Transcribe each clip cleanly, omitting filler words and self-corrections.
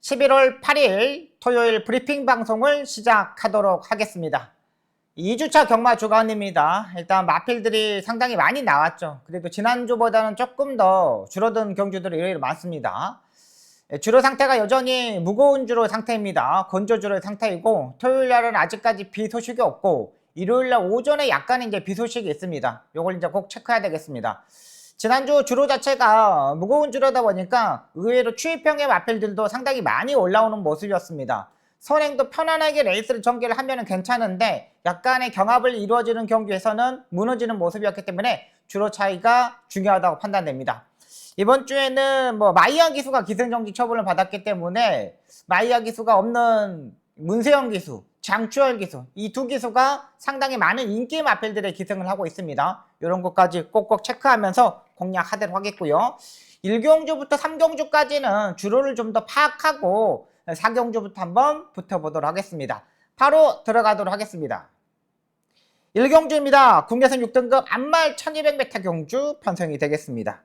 11월 8일 토요일 브리핑 방송을 시작하도록 하겠습니다. 2주차 경마 주간입니다. 일단 마필들이 상당히 많이 나왔죠. 그래도 지난주보다는 조금 더 줄어든 경주들이 의외로 많습니다. 주로 상태가 여전히 무거운 주로 상태입니다. 건조 주로 상태이고, 토요일 날은 아직까지 비 소식이 없고, 일요일 날 오전에 약간 이제 비 소식이 있습니다. 요걸 이제 꼭 체크해야 되겠습니다. 지난주 주로 자체가 무거운 주로다 보니까 의외로 추위평의 마필들도 상당히 많이 올라오는 모습이었습니다. 선행도 편안하게 레이스를 전개를 하면 괜찮은데 약간의 경합을 이루어지는 경기에서는 무너지는 모습이었기 때문에 주로 차이가 중요하다고 판단됩니다. 이번 주에는 마이야 기수가 기승전결 처분을 받았기 때문에 마이야 기수가 없는 문세영 기수, 장추열 기수, 이 두 기수가 상당히 많은 인기 마필들의 기승을 하고 있습니다. 이런 것까지 꼭꼭 체크하면서 공략하도록 하겠고요. 1경주부터 3경주까지는 주로를 좀 더 파악하고 4경주부터 한번 붙어보도록 하겠습니다. 바로 들어가도록 하겠습니다. 1경주입니다. 국내선 6등급 안말 1200m 경주 편성이 되겠습니다.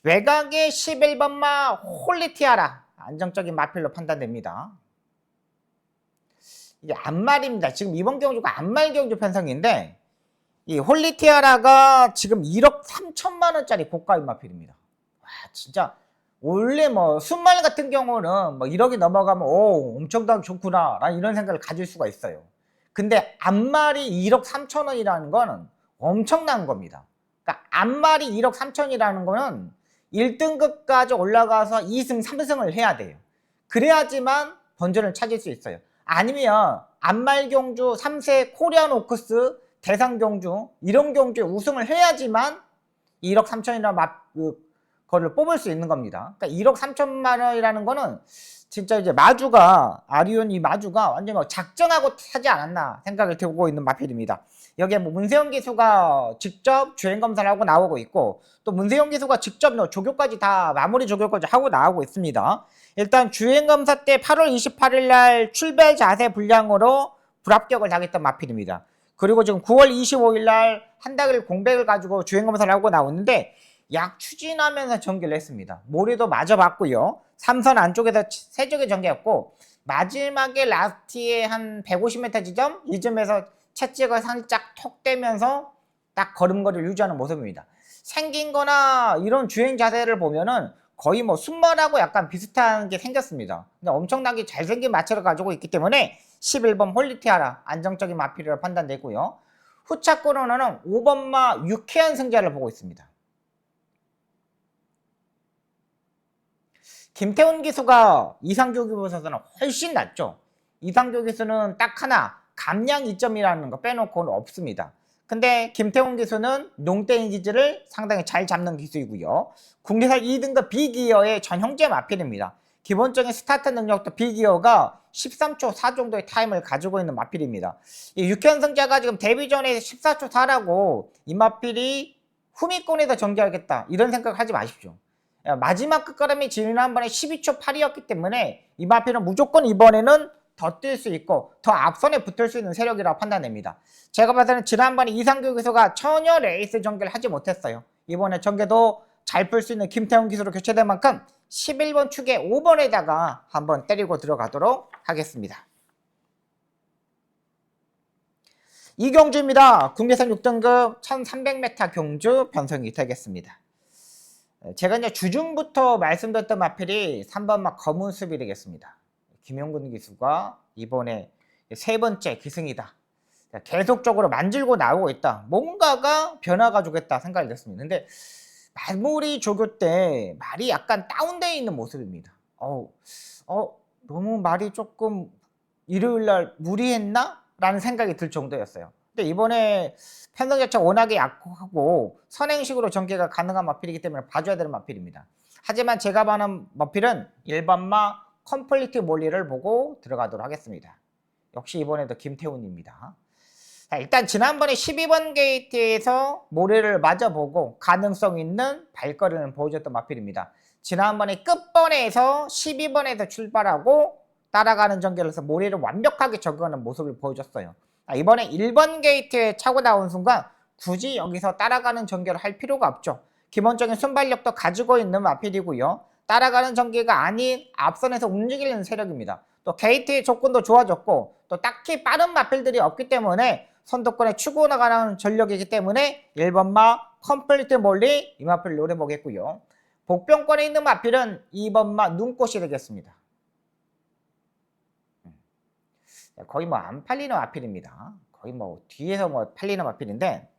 외곽의 11번마 홀리티아라 안정적인 마필로 판단됩니다. 이게 안말입니다. 지금 이번 경주가 안말 경주 편성인데 이 홀리티아라가 지금 1억 3천만 원짜리 고가인 마필입니다. 와, 진짜 원래 순말 같은 경우는 1억이 넘어가면 오 엄청나게 좋구나 라는 이런 생각을 가질 수가 있어요. 근데 안말이 1억 3천 원이라는 거는 엄청난 겁니다. 그러니까 안말이 1억 3천이라는 거는 1등급까지 올라가서 2승 3승을 해야 돼요. 그래야지만 번전을 찾을 수 있어요. 아니면 안말 경주 3세 코리안 오크스 대상 경주 이런 경주에 우승을 해야지만 1억 3천이라는 거를 뽑을 수 있는 겁니다. 그러니까 1억 3천만 원이라는 거는 진짜 이제 마주가 아리온 이 마주가 완전 작정하고 하지 않았나 생각을 해보고 있는 마필입니다. 여기에 문세영 기수가 직접 주행 검사를 하고 나오고 있고 또 문세영 기수가 직접 조교까지 다 마무리 조교까지 하고 나오고 있습니다. 일단 주행 검사 때 8월 28일 날 출발 자세 불량으로 불합격을 당했던 마필입니다. 그리고 지금 9월 25일 날 한 달 공백을 가지고 주행 검사를 하고 나오는데 약 추진하면서 전개를 했습니다. 모래도 맞아봤고요. 3선 안쪽에서 세적의 전개였고 마지막에 라스트에 한 150m 지점 이쯤에서 채찍을 살짝 톡 떼면서 딱 걸음걸이를 유지하는 모습입니다. 생긴 거나 이런 주행 자세를 보면은 거의 순말하고 약간 비슷한 게 생겼습니다. 근데 엄청나게 잘생긴 마체를 가지고 있기 때문에 11번 홀리티아라 안정적인 마필이라고 판단되고요. 후차권으로는 5번마 유쾌한 승자를 보고 있습니다. 김태훈 기수가 이상교 기수보다는 훨씬 낫죠. 이상교 기수는 딱 하나 감량 2점이라는 거 빼놓고는 없습니다. 근데 김태훈 기수는 농땡이 기질을 상당히 잘 잡는 기수이고요. 국내산 2등급 B기어의 전형제 마필입니다. 기본적인 스타트 능력도 B기어가 13초 4 정도의 타임을 가지고 있는 마필입니다. 이 유쾌한 승자가 지금 데뷔전에 14초 4라고 이 마필이 후미권에서 전개하겠다 이런 생각을 하지 마십시오. 마지막 끝걸음이 지난번에 12초 8이었기 때문에 이 마필은 무조건 이번에는 더 뛸 수 있고 더 앞선에 붙을 수 있는 세력이라고 판단됩니다. 제가 봐서는 지난번에 이상규 기수가 전혀 레이스 전개를 하지 못했어요. 이번에 전개도 잘 풀 수 있는 김태훈 기수로 교체된 만큼 11번 축에 5번에다가 한번 때리고 들어가도록 하겠습니다. 이 경주입니다. 국내선 6등급 1300m 경주 변성이 되겠습니다. 제가 이제 주중부터 말씀드렸던 마필이 3번마 검은 수비 되겠습니다. 김용근 기수가 이번에 세 번째 기승이다. 계속적으로 만질고 나오고 있다. 뭔가가 변화가 주겠다 생각이 됐습니다. 근데 마무리 조교 때 말이 약간 다운되어 있는 모습입니다. 너무 말이 조금 일요일날 무리했나? 라는 생각이 들 정도였어요. 근데 이번에 편성 자체가 워낙에 약하고 선행식으로 전개가 가능한 마필이기 때문에 봐줘야 되는 마필입니다. 하지만 제가 봐는 마필은 1번마 컴플리트 몰리를 보고 들어가도록 하겠습니다. 역시 이번에도 김태훈입니다. 자, 일단 지난번에 12번 게이트에서 모래를 맞아보고 가능성 있는 발걸음을 보여줬던 마필입니다. 지난번에 끝번에서 12번에서 출발하고 따라가는 전개를 해서 모래를 완벽하게 적용하는 모습을 보여줬어요. 이번에 1번 게이트에 차고 나온 순간 굳이 여기서 따라가는 전개를 할 필요가 없죠. 기본적인 순발력도 가지고 있는 마필이고요. 따라가는 전개가 아닌 앞선에서 움직이는 세력입니다. 또 게이트의 조건도 좋아졌고 또 딱히 빠른 마필들이 없기 때문에 선두권에 추고 나가는 전력이기 때문에 1번마 컴플리트 몰리 이 마필 노려보겠고요. 복병권에 있는 마필은 2번마 눈꽃이 되겠습니다. 거의 뭐 안 팔리는 마필입니다. 거의 뭐 뒤에서 뭐 팔리는 마필인데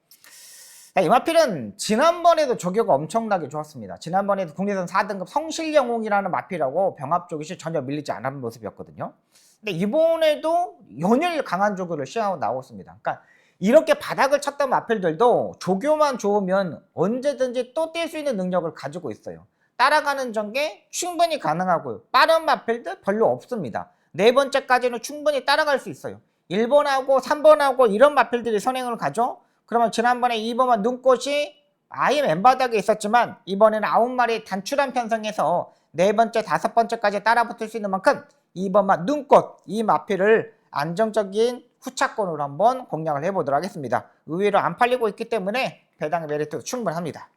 이 마필은 지난번에도 저격 엄청나게 좋았습니다. 지난번에도 국내선 4등급 성실영웅이라는 마필하고 병합 조깃이 전혀 밀리지 않은 모습이었거든요. 근데 이번에도 연일 강한 조교를 시행하고 나왔습니다. 그러니까 이렇게 바닥을 쳤던 마필들도 조교만 좋으면 언제든지 또 뛸 수 있는 능력을 가지고 있어요. 따라가는 전개 충분히 가능하고요. 빠른 마필들 별로 없습니다. 네 번째까지는 충분히 따라갈 수 있어요. 1번하고 3번하고 이런 마필들이 선행을 가죠. 그러면 지난번에 2번만 눈꽃이 아예 맨바닥에 있었지만 이번에는 9마리 단출한 편성에서 네 번째, 다섯 번째까지 따라붙을 수 있는 만큼 2번만 눈꽃 이 마필을 안정적인 후차권으로 한번 공략을 해보도록 하겠습니다. 의외로 안 팔리고 있기 때문에 배당의 메리트도 충분합니다.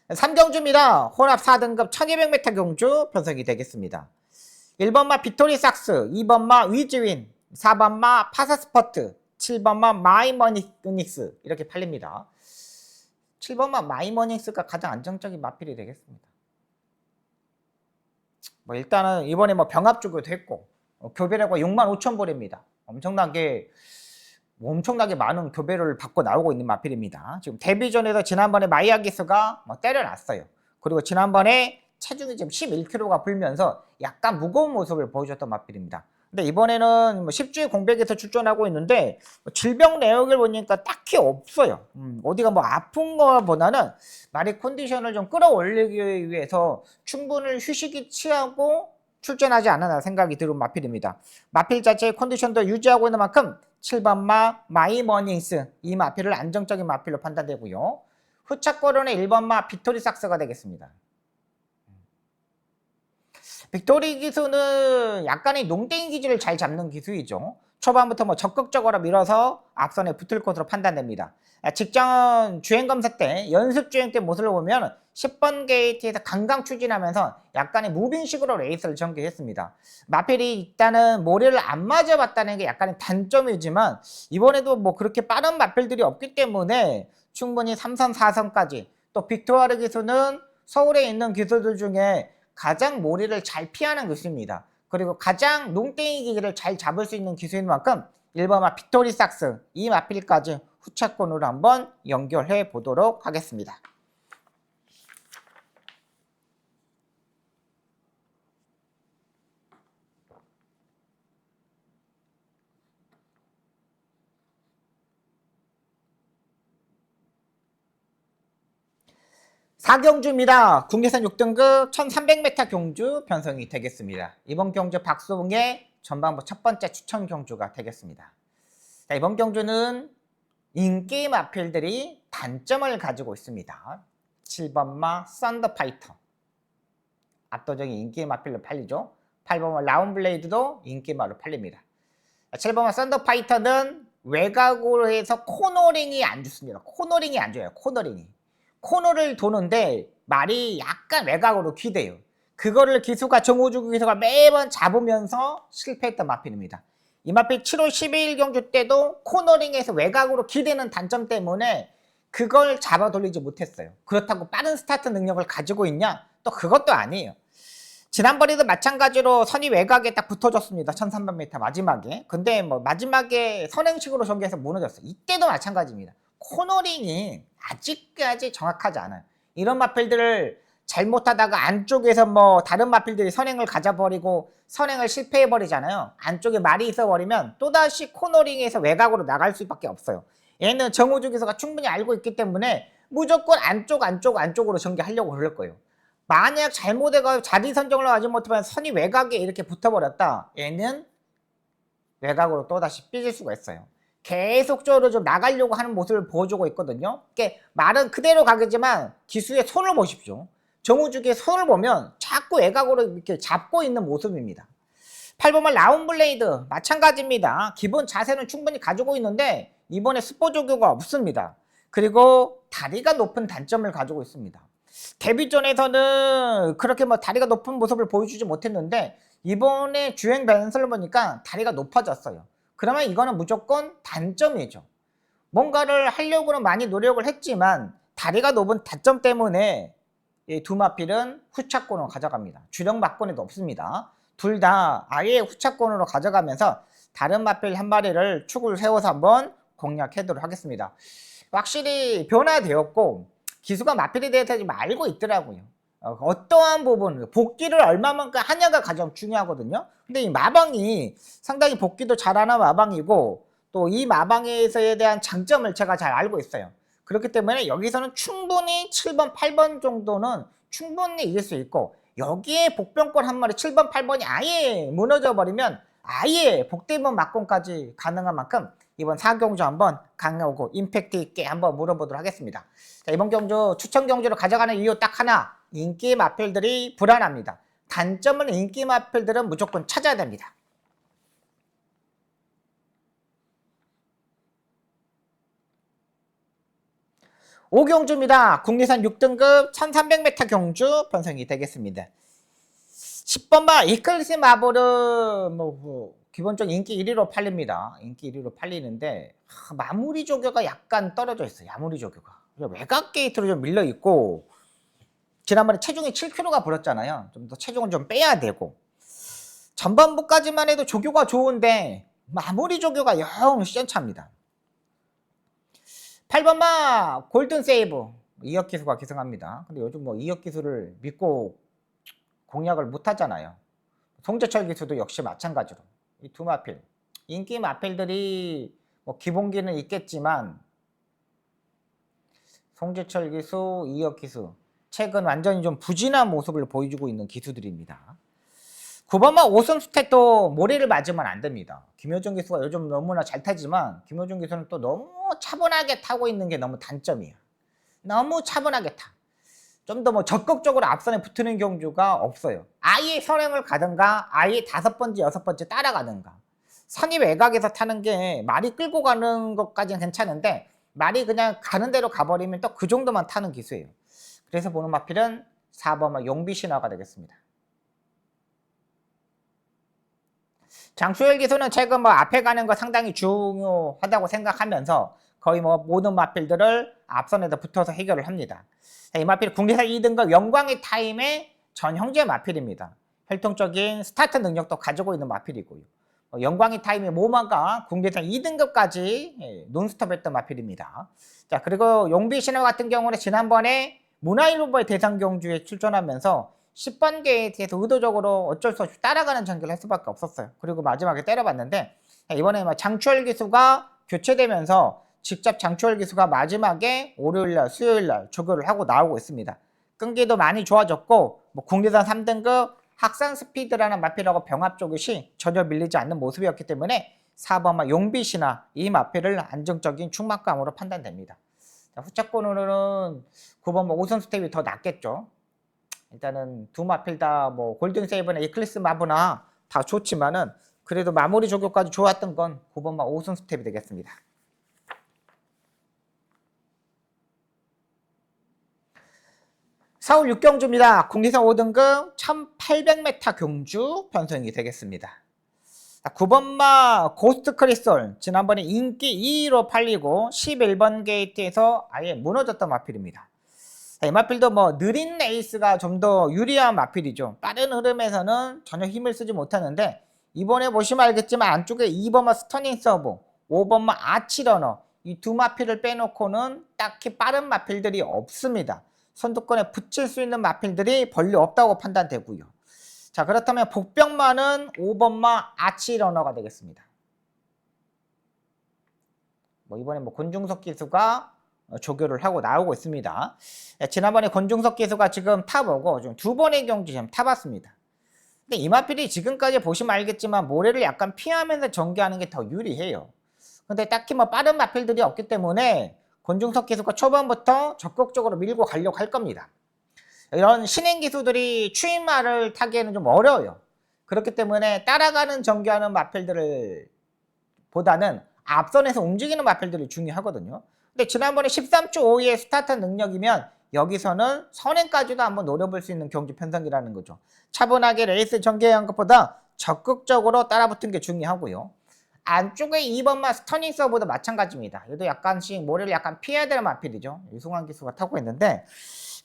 3경주입니다. 혼합 4등급 1200m 경주 편성이 되겠습니다. 1번마 빅토리 삭스, 2번마 위즈윈, 4번마 파사스퍼트, 7번마 마이머닉스 이렇게 팔립니다. 7번마 마이머닉스가 가장 안정적인 마필이 되겠습니다. 뭐 일단은 이번에 뭐 병합주교도 했고 교배료가 65,000불입니다. 엄청나게 많은 교배료를 받고 나오고 있는 마필입니다. 지금 데뷔전에서 지난번에 마이아기스가 뭐 때려놨어요. 그리고 지난번에 체중이 지금 11kg가 불면서 약간 무거운 모습을 보여줬던 마필입니다. 근데 이번에는 뭐 10주의 공백에서 출전하고 있는데 질병 내역을 보니까 딱히 없어요. 어디가 뭐 아픈 거보다는 말이 컨디션을 좀 끌어올리기 위해서 충분히 휴식이 취하고 출전하지 않았나 생각이 드는 마필입니다. 마필 자체의 컨디션도 유지하고 있는 만큼 7번마 마이머닝스 이 마필을 안정적인 마필로 판단되고요. 후차권은 1번마 빅토리 삭스가 되겠습니다. 빅토리 기수는 약간의 농땡이 기질을 잘 잡는 기수이죠. 초반부터 뭐 적극적으로 밀어서 앞선에 붙을 것으로 판단됩니다. 직전 주행검사 때 연습 주행 때 모습을 보면 10번 게이트에서 강강 추진하면서 약간의 무빙식으로 레이스를 전개했습니다. 마필이 일단은 모래를 안 맞아봤다는 게 약간의 단점이지만 이번에도 뭐 그렇게 빠른 마필들이 없기 때문에 충분히 3선 4선까지 또 빅토르 기수는 서울에 있는 기수들 중에 가장 모래를 잘 피하는 기수입니다. 그리고 가장 농땡이 기질을 잘 잡을 수 있는 기수인 만큼 1번마 빅토리 삭스 이 마필까지 후차권으로 한번 연결해 보도록 하겠습니다. 사경주입니다. 국내선 6등급 1300m 경주 편성이 되겠습니다. 이번 경주 박수봉의 전반부 첫 번째 추천 경주가 되겠습니다. 자, 이번 경주는 인기 마필들이 단점을 가지고 있습니다. 7번마 썬더파이터 압도적인 인기 마필로 팔리죠. 8번마 라운블레이드도 인기마로 팔립니다. 7번마 썬더파이터는 외곽으로 해서 코너링이 안 좋습니다. 코너링이 안 좋아요. 코너를 도는데 말이 약간 외곽으로 기대요. 그거를 기수가 정우주 기수가 매번 잡으면서 실패했던 마필입니다. 이 마필 7월 12일 경주 때도 코너링에서 외곽으로 기대는 단점 때문에 그걸 잡아 돌리지 못했어요. 그렇다고 빠른 스타트 능력을 가지고 있냐? 또 그것도 아니에요. 지난번에도 마찬가지로 선이 외곽에 딱 붙어줬습니다. 1300m 마지막에. 근데 뭐 마지막에 선행식으로 전개해서 무너졌어요. 이때도 마찬가지입니다. 코너링이 아직까지 정확하지 않아요. 이런 마필들을 잘못하다가 안쪽에서 뭐 다른 마필들이 선행을 가져버리고 선행을 실패해버리잖아요. 안쪽에 말이 있어버리면 또다시 코너링에서 외곽으로 나갈 수밖에 없어요. 얘는 정우주 기수가 충분히 알고 있기 때문에 무조건 안쪽으로 전개하려고 그럴 거예요. 만약 잘못해가지고 자리 선정을 하지 못하면 선이 외곽에 이렇게 붙어버렸다. 얘는 외곽으로 또다시 삐질 수가 있어요. 계속적으로 좀 나가려고 하는 모습을 보여주고 있거든요. 그러니까 말은 그대로 가겠지만 기수의 손을 보십시오. 정우주기의 손을 보면 자꾸 외곽으로 이렇게 잡고 있는 모습입니다. 8번만 라운블레이드 마찬가지입니다. 기본 자세는 충분히 가지고 있는데 이번에 스포 조교가 없습니다. 그리고 다리가 높은 단점을 가지고 있습니다. 데뷔전에서는 그렇게 뭐 다리가 높은 모습을 보여주지 못했는데 이번에 주행 변수를 보니까 다리가 높아졌어요. 그러면 이거는 무조건 단점이죠. 뭔가를 하려고는 많이 노력을 했지만 다리가 높은 단점 때문에 이 두마필은 후차권으로 가져갑니다. 주력 막권에도 없습니다. 둘 다 아예 후차권으로 가져가면서 다른 마필 한 마리를 축을 세워서 한번 공략하도록 하겠습니다. 확실히 변화되었고 기수가 마필에 대해서 좀 알고 있더라고요. 어떠한 부분, 복귀를 얼마만큼 하냐가 가장 중요하거든요. 근데 이 마방이 상당히 복귀도 잘하는 마방이고 또 이 마방에서에 대한 장점을 제가 잘 알고 있어요. 그렇기 때문에 여기서는 충분히 7번, 8번 정도는 충분히 이길 수 있고 여기에 복병권 한 마리 7번, 8번이 아예 무너져 버리면 아예 복대번 막권까지 가능한 만큼 이번 4경주 한번 강하고 임팩트 있게 한번 물어보도록 하겠습니다. 자, 이번 경주 추천 경주로 가져가는 이유 딱 하나. 인기 마필들이 불안합니다. 단점은 인기 마필들은 무조건 찾아야 됩니다. 오경주입니다. 국내산 6등급 1300m 경주 편성이 되겠습니다. 10번마 이클리스 마블은 기본적으로 인기 1위로 팔립니다. 인기 1위로 팔리는데 마무리 조교가 약간 떨어져 있어요. 마무리 조교가 외곽 게이트로 좀 밀려 있고 지난번에 체중이 7kg가 불었잖아요. 좀 더 체중을 좀 빼야 되고 전반부까지만 해도 조교가 좋은데 마무리 조교가 영 시원차입니다. 8번마 골든 세이브 이혁 기수가 기승합니다. 근데 요즘 이혁 기수를 믿고 공략을 못 하잖아요. 송재철 기수도 역시 마찬가지로 이 두 마필 인기 마필들이 기본기는 있겠지만 송재철 기수, 이혁 기수 최근 완전히 좀 부진한 모습을 보여주고 있는 기수들입니다. 9번마 오선 스탯도 모래를 맞으면 안 됩니다. 김효준 기수가 요즘 너무나 잘 타지만 김효준 기수는 또 너무 차분하게 타고 있는 게 너무 단점이에요. 너무 차분하게 타. 좀 더 적극적으로 앞선에 붙는 경주가 없어요. 아예 선행을 가든가 아예 5번째, 6번째 따라가든가. 선이 외곽에서 타는 게 말이 끌고 가는 것까지는 괜찮은데 말이 그냥 가는 대로 가버리면 또 그 정도만 타는 기수예요. 그래서 보는 마필은 4번마 용비 신화가 되겠습니다. 장수열 기수는 최근 앞에 가는 거 상당히 중요하다고 생각하면서 거의 모든 마필들을 앞선에다 붙어서 해결을 합니다. 이 마필 국내산 2등급 영광의 타임의 전 형제 마필입니다. 혈통적인 스타트 능력도 가지고 있는 마필이고요. 영광의 타임의 모마가 국내산 2등급까지 논스톱 했던 마필입니다. 자, 그리고 용비 신화 같은 경우는 지난번에 문화일보의 대상 경주에 출전하면서 10번 게이트에서 의도적으로 어쩔 수 없이 따라가는 전개를 할 수밖에 없었어요. 그리고 마지막에 때려봤는데 이번에 장추열 기수가 교체되면서 직접 장추열 기수가 마지막에 월요일날 수요일날 조교를 하고 나오고 있습니다. 끈기도 많이 좋아졌고 국내산 3등급 학산 스피드라는 마필하고 병합 조교시 전혀 밀리지 않는 모습이었기 때문에 4번마 용빛이나 이 마필을 안정적인 충만감으로 판단됩니다. 후차권으로는 9번마 오선 스텝이 더 낫겠죠. 일단은 두 마필 다 골든 세이브나 이클리스 마브나 다 좋지만은 그래도 마무리 조교까지 좋았던 건 9번마 오선 스텝이 되겠습니다. 4월 6경주입니다. 국내산 5등급 1800m 경주 편성이 되겠습니다. 9번마 고스트 크리솔 지난번에 인기 2위로 팔리고 11번 게이트에서 아예 무너졌던 마필입니다. 이 마필도 느린 레이스가 좀 더 유리한 마필이죠. 빠른 흐름에서는 전혀 힘을 쓰지 못하는데 이번에 보시면 알겠지만 안쪽에 2번마 스터닝 서브, 5번마 아치러너 이 두 마필을 빼놓고는 딱히 빠른 마필들이 없습니다. 선두권에 붙일 수 있는 마필들이 별로 없다고 판단되고요. 자, 그렇다면 복병마는 5번마 아치러너가 되겠습니다. 이번에 권중석 기수가 조교를 하고 나오고 있습니다. 지난번에 권중석 기수가 지금 타보고 좀 2번의 경주 지금 타봤습니다. 근데 이 마필이 지금까지 보시면 알겠지만 모래를 약간 피하면서 전개하는 게 더 유리해요. 근데 딱히 빠른 마필들이 없기 때문에 권중석 기수가 초반부터 적극적으로 밀고 가려고 할 겁니다. 이런 신인 기수들이 추임마를 타기에는 좀 어려워요. 그렇기 때문에 따라가는 전개하는 마필들을 보다는 앞선에서 움직이는 마필들이 중요하거든요. 근데 지난번에 13초 5위의 스타트 능력이면 여기서는 선행까지도 한번 노려볼 수 있는 경주 편성이라는 거죠. 차분하게 레이스 전개한 것보다 적극적으로 따라붙은 게 중요하고요. 안쪽에 2번마 스터닝 서브도 마찬가지입니다. 얘도 약간씩 모래를 약간 피해야 되는 마필이죠. 유승환 기수가 타고 있는데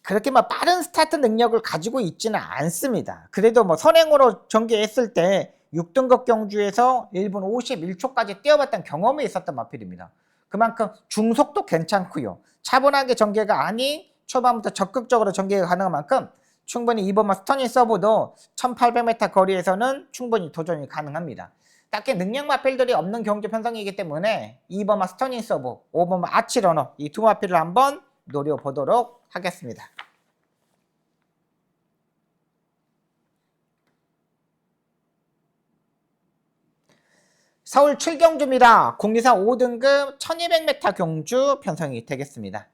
그렇게 막 빠른 스타트 능력을 가지고 있지는 않습니다. 그래도 뭐 선행으로 전개했을 때 6등급 경주에서 1분 51초까지 뛰어봤던 경험이 있었던 마필입니다. 그만큼 중속도 괜찮고요. 차분하게 전개가 아닌 초반부터 적극적으로 전개가 가능한 만큼 충분히 2번마 스터닝 서브도 1800m 거리에서는 충분히 도전이 가능합니다. 딱히 능력 마필들이 없는 경주 편성이기 때문에 2번마 스터닝 서브, 5번마 아치 러너 이 두 마필을 한번 노려보도록 하겠습니다. 서울 7경주입니다. 국리산 5등급 1200m 경주 편성이 되겠습니다.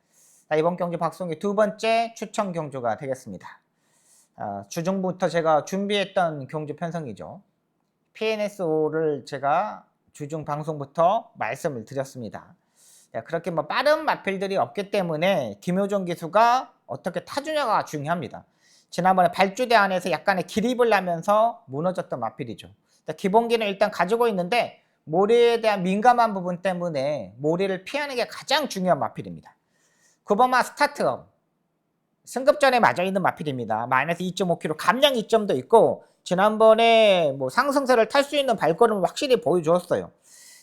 자, 이번 경주 박송이 두 번째 추천 경주가 되겠습니다. 주중부터 제가 준비했던 경주 편성이죠. PNSO를 제가 주중 방송부터 말씀을 드렸습니다. 그렇게 뭐 빠른 마필들이 없기 때문에 김효정 기수가 어떻게 타주냐가 중요합니다. 지난번에 발주대 안에서 약간의 기립을 하면서 무너졌던 마필이죠. 기본기는 일단 가지고 있는데 모래에 대한 민감한 부분 때문에 모래를 피하는 게 가장 중요한 마필입니다. 9번마 스타트업 승급전에 맞아 있는 마필입니다. 마이너스 2.5kg 감량 2점도 있고 지난번에 뭐 상승세를 탈 수 있는 발걸음을 확실히 보여주었어요.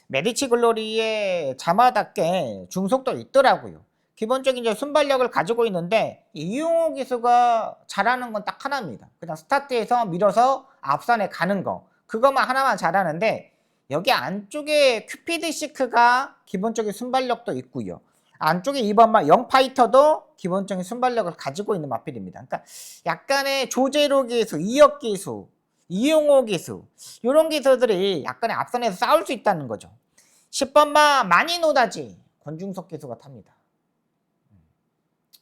메디치 글로리의 자마답게 중속도 있더라고요. 기본적인 이제 순발력을 가지고 있는데 이용호 기수가 잘하는 건 딱 하나입니다. 그냥 스타트에서 밀어서 앞선에 가는 거 그것만 하나만 잘하는데 여기 안쪽에 큐피드 시크가 기본적인 순발력도 있고요. 안쪽에 2번마 영파이터도 기본적인 순발력을 가지고 있는 마필입니다. 그러니까 약간의 조재로 기수, 이혁 기수, 이용호 기수 이런 기수들이 약간의 앞선에서 싸울 수 있다는 거죠. 10번마 마니노다지 권중석 기수가 탑니다.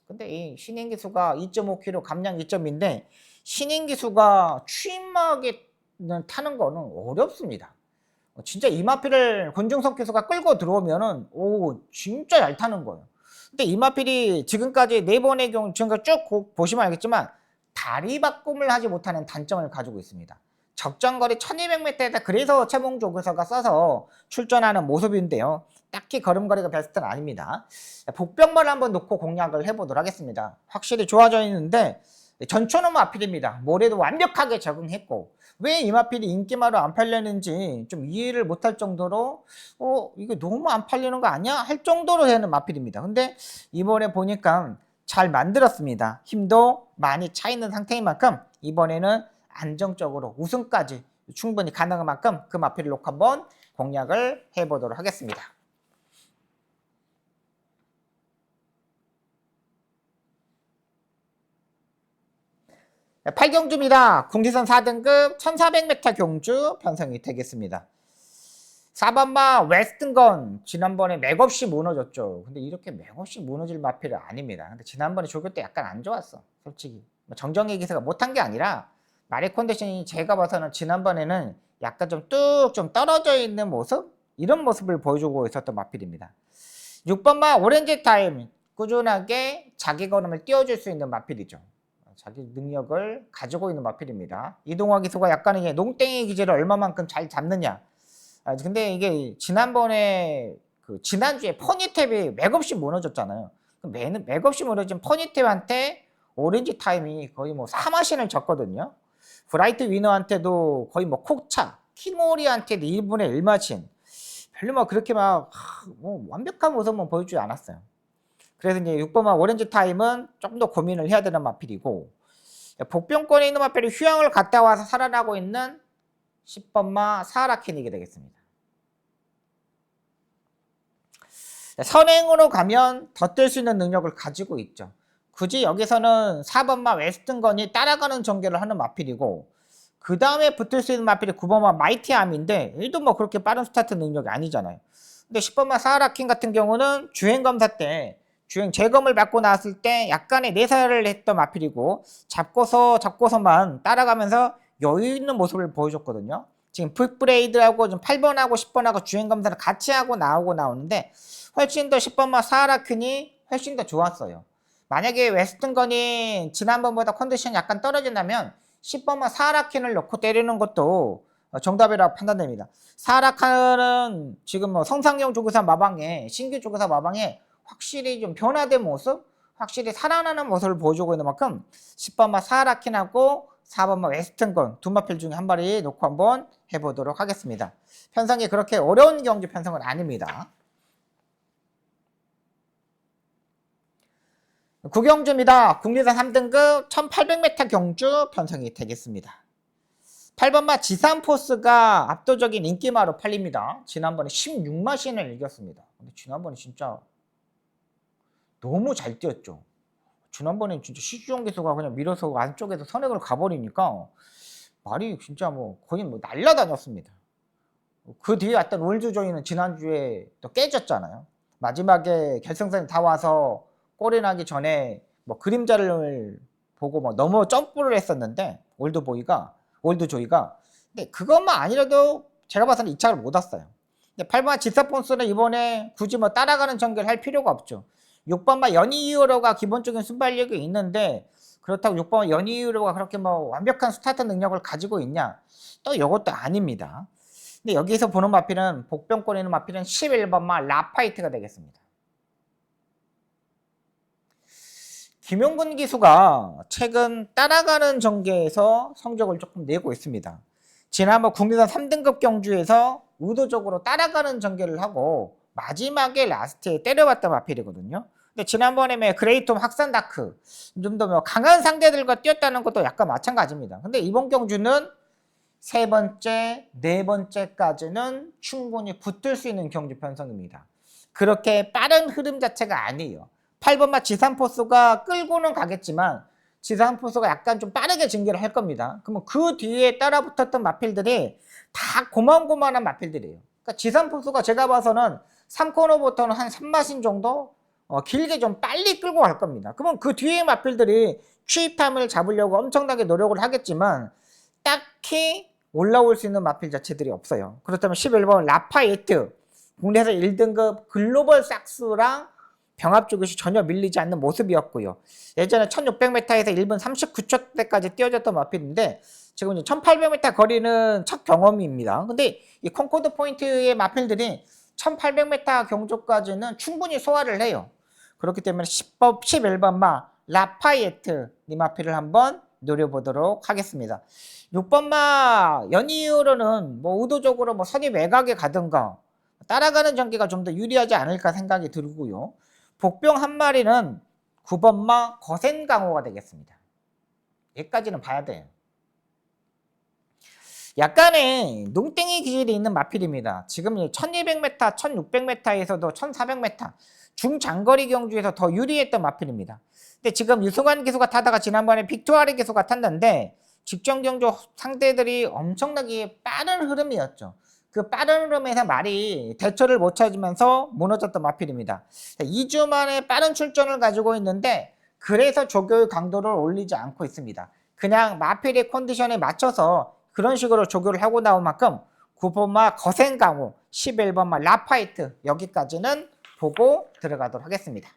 근데 이 신인 기수가 2.5kg 감량 2점인데 신인 기수가 추임막에 타는 거는 어렵습니다. 진짜 이 마필을 권중석 기수가 끌고 들어오면은 오 진짜 잘 타는 거예요. 근데 이 마필이 지금까지 4번의 경우 지금까지 쭉 보시면 알겠지만 다리 바꿈을 하지 못하는 단점을 가지고 있습니다. 적정거리 1200m에다 그래서 최봉 조교사가 써서 출전하는 모습인데요. 딱히 걸음거리가 베스트는 아닙니다. 복병만을 한번 놓고 공략을 해보도록 하겠습니다. 확실히 좋아져 있는데 전초는 마필입니다. 모래도 완벽하게 적응했고 왜 이 마필이 인기마로 안 팔렸는지 좀 이해를 못할 정도로 이게 너무 안 팔리는 거 아니야? 할 정도로 되는 마필입니다. 근데 이번에 보니까 잘 만들었습니다. 힘도 많이 차 있는 상태인 만큼 이번에는 안정적으로 우승까지 충분히 가능한 만큼 그 마필을 놓고 한번 공략을 해보도록 하겠습니다. 8경주입니다. 국리선 4등급 1400m 경주 편성이 되겠습니다. 4번마 웨스턴건 지난번에 맥없이 무너졌죠. 근데 이렇게 맥없이 무너질 마필은 아닙니다. 근데 지난번에 조교 때 약간 안 좋았어. 솔직히 정정희 기사가 못한 게 아니라 마리 컨디션이 제가 봐서는 지난번에는 약간 좀 뚝 좀 떨어져 있는 모습 이런 모습을 보여주고 있었던 마필입니다. 6번마 오렌지 타임 꾸준하게 자기 걸음을 띄워줄 수 있는 마필이죠. 자기 능력을 가지고 있는 마필입니다. 이동화 기수가 약간의 농땡이 기질을 얼마만큼 잘 잡느냐. 근데 이게 지난번에 지난주에 퍼니탭이 맥없이 무너졌잖아요. 맥없이 무너진 퍼니탭한테 오렌지 타임이 거의 뭐 3마신을 졌거든요. 브라이트 위너한테도 거의 뭐 콕차, 킹오리한테도 1분의 1마신. 별로 뭐 그렇게 막 완벽한 모습은 보여주지 않았어요. 그래서 이제 6번마 오렌지 타임은 조금 더 고민을 해야 되는 마필이고 복병권에 있는 마필이 휴양을 갔다 와서 살아나고 있는 10번마 사하라키닉이 되겠습니다. 선행으로 가면 더 뛸 수 있는 능력을 가지고 있죠. 굳이 여기서는 4번마 웨스턴건이 따라가는 전개를 하는 마필이고 그 다음에 붙을 수 있는 마필이 9번마 마이티암인데 얘도 뭐 그렇게 빠른 스타트 능력이 아니잖아요. 근데 10번마 사하라킨 같은 경우는 주행검사 때 주행 재검을 받고 나왔을 때 약간의 내사를 했던 마필이고 잡고서만 따라가면서 여유 있는 모습을 보여줬거든요. 지금 풋브레이드하고 8번하고 10번하고 주행검사를 같이 하고 나오는데 훨씬 더 10번마 사하라킨이 훨씬 더 좋았어요. 만약에 웨스턴건이 지난번보다 컨디션이 약간 떨어진다면 10번만 사하라킨을 넣고 때리는 것도 정답이라고 판단됩니다. 사하라칸은 지금 뭐 성상용 조교사 마방에 신규 조교사 마방에 확실히 좀 변화된 모습, 확실히 살아나는 모습을 보여주고 있는 만큼 10번만 사하라킨하고 4번만 웨스턴건 두 마필 중에 한 마리 놓고 한번 해보도록 하겠습니다. 편성이 그렇게 어려운 경주 편성은 아닙니다. 구경주입니다. 국리산 3등급 1800m 경주 편성이 되겠습니다. 8번마 지산포스가 압도적인 인기마로 팔립니다. 지난번에 16마신을 이겼습니다. 근데 지난번에 진짜 너무 잘 뛰었죠. 지난번에 진짜 시주용 기수가 그냥 밀어서 안쪽에서 선행을 가버리니까 말이 진짜 뭐 거의 뭐 날라다녔습니다. 그 뒤에 왔던 올드조이는 지난주에 또 깨졌잖아요. 마지막에 결승선에 다 와서 골이 나기 전에 뭐 그림자를 보고 뭐 너무 점프를 했었는데 올드조이가 근데 그것만 아니라도 제가 봐서는 2차를 못 왔어요. 근데 8번 지사폰스는 이번에 굳이 뭐 따라가는 전개를 할 필요가 없죠. 6번마 연이유로가 기본적인 순발력이 있는데 그렇다고 6번 연이유로가 그렇게 뭐 완벽한 스타트 능력을 가지고 있냐? 또 이것도 아닙니다. 근데 여기서 보는 마필은 복병권에 있는 마필은 11번마 라파이트가 되겠습니다. 김용근 기수가 최근 따라가는 전개에서 성적을 조금 내고 있습니다. 지난번 국내산 3등급 경주에서 의도적으로 따라가는 전개를 하고 마지막에 라스트에 때려봤던 마필이거든요. 근데 지난번에 그레이톰 학산다크 좀 더 강한 상대들과 뛰었다는 것도 약간 마찬가지입니다. 근데 이번 경주는 세 번째, 네 번째까지는 충분히 붙을 수 있는 경주 편성입니다. 그렇게 빠른 흐름 자체가 아니에요. 8번마 지산포스가 끌고는 가겠지만 지산포스가 약간 좀 빠르게 전개를 할 겁니다. 그러면 그 뒤에 따라붙었던 마필들이 다 고만고만한 마필들이에요. 그러니까 지산포스가 제가 봐서는 3코너부터는 한 3마신 정도 길게 좀 빨리 끌고 갈 겁니다. 그러면 그 뒤에 마필들이 취입함을 잡으려고 엄청나게 노력을 하겠지만 딱히 올라올 수 있는 마필 자체들이 없어요. 그렇다면 11번 라파예트 국내에서 1등급 글로벌 삭스랑 병합 쪽에서 전혀 밀리지 않는 모습이었고요. 예전에 1600m에서 1분 39초 때까지 뛰어졌던 마필인데 지금 1800m 거리는 첫 경험입니다. 근데 이 콩코드 포인트의 마필들이 1800m 경주까지는 충분히 소화를 해요. 그렇기 때문에 11번마 라파예트 이 마필을 한번 노려보도록 하겠습니다. 6번마 연이유로는 뭐 의도적으로 뭐 선이 외곽에 가든가 따라가는 전개가 좀 더 유리하지 않을까 생각이 들고요. 복병 한 마리는 9번마 거센강호가 되겠습니다. 여기까지는 봐야 돼요. 약간의 농땡이 기질이 있는 마필입니다. 지금 1200m, 1600m에서도 1400m 중장거리 경주에서 더 유리했던 마필입니다. 근데 지금 유승환 기수가 타다가 지난번에 빅토아리 기수가 탔는데 직전 경주 상대들이 엄청나게 빠른 흐름이었죠. 그 빠른 흐름에서 말이 대처를 못 찾으면서 무너졌던 마필입니다. 2주 만에 빠른 출전을 가지고 있는데 그래서 조교의 강도를 올리지 않고 있습니다. 그냥 마필의 컨디션에 맞춰서 그런 식으로 조교를 하고 나온 만큼 9번마 거센강호, 11번마 라파이트 여기까지는 보고 들어가도록 하겠습니다.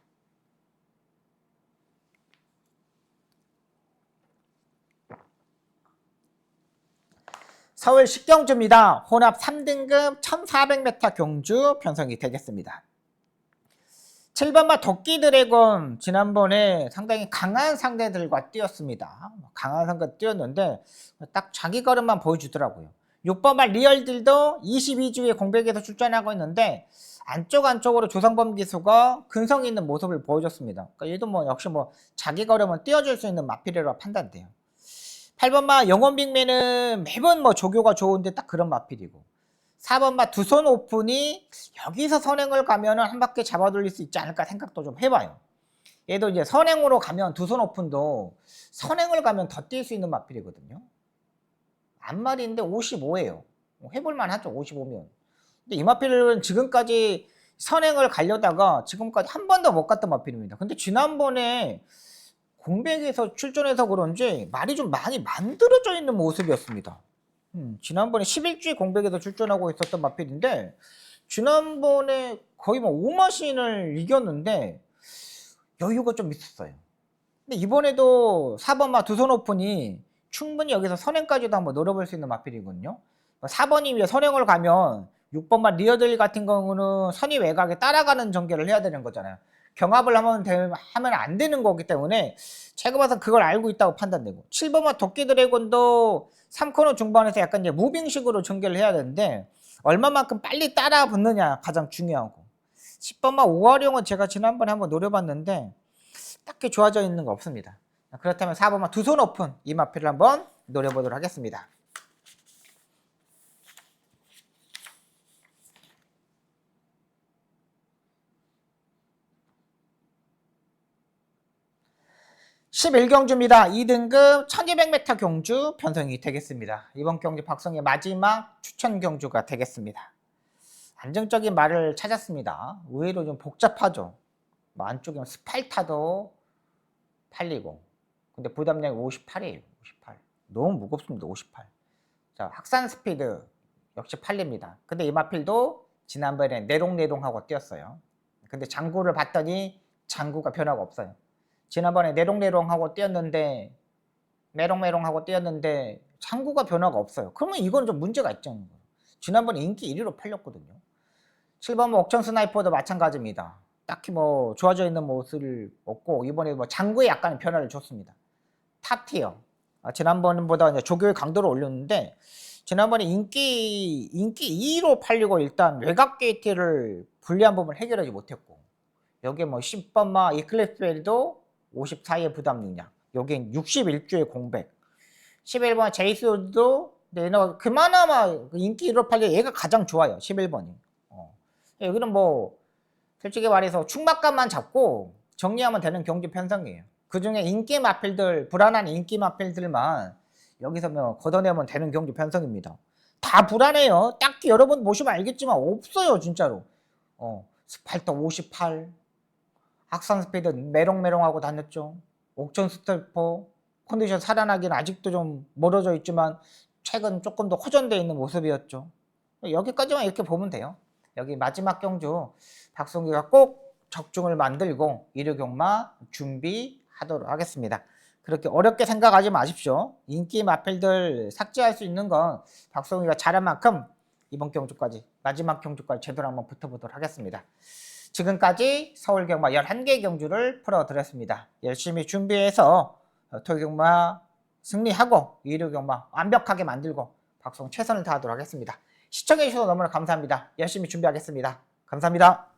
서울 식경주입니다. 혼합 3등급 1400m 경주 편성이 되겠습니다. 7번마 도끼 드래곤 지난번에 상당히 강한 상대들과 뛰었습니다. 강한 상대 뛰었는데 딱 자기 걸음만 보여주더라고요. 6번마 리얼딜도 22주에 공백에서 출전하고 있는데 안쪽으로 조성범 기수가 근성 있는 모습을 보여줬습니다. 그러니까 얘도 뭐 역시 뭐 자기 걸음은 띄워줄 수 있는 마필이라고 판단돼요. 8번마 영원빅맨은 매번 뭐 조교가 좋은데 딱 그런 마필이고 4번마 두손 오픈이 여기서 선행을 가면은 한 바퀴 잡아 돌릴 수 있지 않을까 생각도 좀 해봐요. 얘도 이제 선행으로 가면 두손 오픈도 선행을 가면 더 뛸 수 있는 마필이거든요. 앞말인데 55예요. 해볼만 하죠. 55면. 근데 이 마필은 지금까지 선행을 가려다가 지금까지 한 번도 못 갔던 마필입니다. 근데 지난번에 공백에서 출전해서 그런지 말이 좀 많이 만들어져 있는 모습이었습니다. 지난번에 11주에 공백에서 출전하고 있었던 마필인데 지난번에 거의 뭐 5마신을 이겼는데 여유가 좀 있었어요. 근데 이번에도 4번마 두 손 오픈이 충분히 여기서 선행까지도 한번 노려볼 수 있는 마필이거든요. 4번이 위에 선행을 가면 6번마 리어들 같은 경우는 선의 외곽에 따라가는 전개를 해야 되는 거잖아요. 경합을 하면 안 되는 거기 때문에 제가 봐서 그걸 알고 있다고 판단되고, 7번마 도끼 드래곤도 3코너 중반에서 약간 이제 무빙식으로 전개를 해야 되는데 얼마만큼 빨리 따라 붙느냐 가장 중요하고, 10번마 우활용은 제가 지난번에 한번 노려봤는데 딱히 좋아져 있는 거 없습니다. 그렇다면 4번마 두 손 오픈 이 마필을 한번 노려보도록 하겠습니다. 11경주입니다. 2등급 1200m 경주 편성이 되겠습니다. 이번 경주 박성의 마지막 추천 경주가 되겠습니다. 안정적인 말을 찾았습니다. 의외로 좀 복잡하죠. 뭐 안쪽에 스팔타도 팔리고, 근데 부담량이 58이에요. 58. 너무 무겁습니다. 58. 자, 확산 스피드 역시 팔립니다. 근데 이 마필도 지난번에 내롱내롱하고 뛰었어요. 근데 장구를 봤더니 장구가 변화가 없어요. 지난번에 내롱내롱하고 뛰었는데 장구가 변화가 없어요. 그러면 이건 좀 문제가 있죠. 지난번에 인기 1위로 팔렸거든요. 7번 옥천 스나이퍼도 마찬가지입니다. 딱히 뭐 좋아져 있는 모습을 없고, 이번에 뭐 장구에 약간의 변화를 줬습니다. 탑티어. 지난번보다 이제 조교의 강도를 올렸는데, 지난번에 인기 2위로 팔리고 일단 외곽 게이트를 불리한 부분을 해결하지 못했고, 여기에 뭐 10번마 이클립스베리도 54의 부담 능력, 여긴 61주의 공백, 11번 제이스도 얘는 그나마 인기 1로 팔려 얘가 가장 좋아요. 11번이. 여기는 뭐 솔직히 말해서 축막감만 잡고 정리하면 되는 경주 편성이에요. 그 중에 인기 마필들, 불안한 인기 마필들만 여기서 뭐 걷어내면 되는 경주 편성입니다. 다 불안해요. 딱히 여러분 보시면 알겠지만 없어요, 진짜로. 스팔터 58, 학산 스피드 메롱메롱하고 다녔죠. 옥천 스토퍼 컨디션 살아나기는 아직도 좀 멀어져 있지만 최근 조금 더 호전되어 있는 모습이었죠. 여기까지만 이렇게 보면 돼요. 여기 마지막 경주 박성규가 꼭 적중을 만들고 1호 경마 준비하도록 하겠습니다. 그렇게 어렵게 생각하지 마십시오. 인기 마필들 삭제할 수 있는 건 박성규가 잘한 만큼 이번 경주까지, 마지막 경주까지 제대로 한번 붙어보도록 하겠습니다. 지금까지 서울경마 11개 경주를 풀어드렸습니다. 열심히 준비해서 토요경마 승리하고 1호 경마 완벽하게 만들고 박성 최선을 다하도록 하겠습니다. 시청해주셔서 너무나 감사합니다. 열심히 준비하겠습니다. 감사합니다.